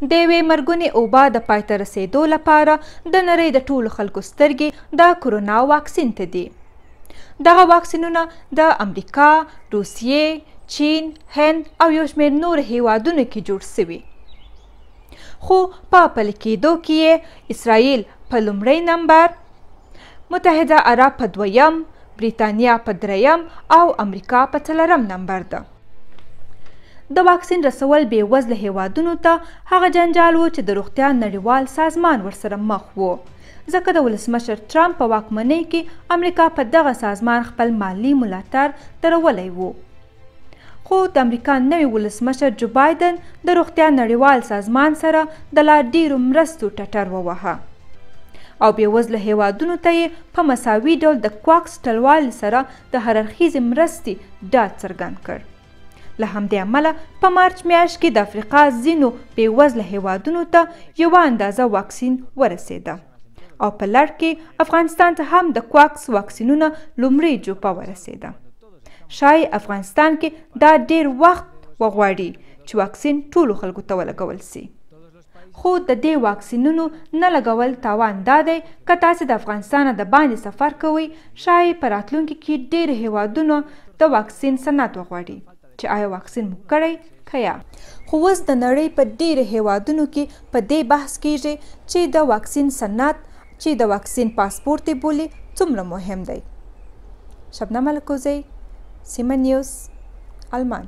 د یوې مرګونې اوبا د پای ته رسېدو لپاره د نړۍ د ټولو خلکو سترګې د کرونا واکسین ته دي. دغه واکسینونه د امریکا، روسیې، چین، هند او یو شمېر نور هیوادونو کې جوړ سوي. خو په پلي کېدو کې یې اسرائیل په لومړی نمبر، متحده عرب په دویم، بریتانیا په دریم او امریکا په څلورم نمبر ده. د واکسین رسول بې وزله هیوادونو ته هغه جنجال و چې د روغتیا نړیوال سازمان ورسره مخ و، ځکه د ولسمشر ټرمپ په واکمنۍ کې امریکا په دغه سازمان خپل مالی ملاتړ درولی و. خو د امریکا نوي ولسمشر جو بایدن د روغتیا نړیوال سازمان سره د لا ډیرو مرستو ټټر ووهه او بېوزله هیوادونو ته یې په مساوي ډول د کوکس ټلوالې سره د هررخیزې مرستې ډاډ څرګند کړ. له همدې امله په مارچ میاشت کې د افریقا ځینو بېوزله هیوادونو ته یوه اندازه واکسین ورسېده او په لړ کې افغانستان ته هم د کوکس واکسینونه لومړۍ جوپه ورسېده. شاید افغانستان کې دا ډیر وخت وغواړي چې واکسین ټولو خلکو ته ولګول سي. خو د دې واکسینونو نه لګول تاوان دا دی که تاسې د افغانستان د باندې سفر کوئ، شاید په راتلونکي کې ډیر هیوادونو د واکسین سند وغواړي چې آیا واکسین مو کړی که یا. خو اوس د نړۍ په ډیرو هیوادونو کې په دې بحث کیږي چې د واکسین سند چې د واکسین پاسپورت یې بولي څومره مهم دی. شبنم الکوزی، سیمه نیوز، آلمان.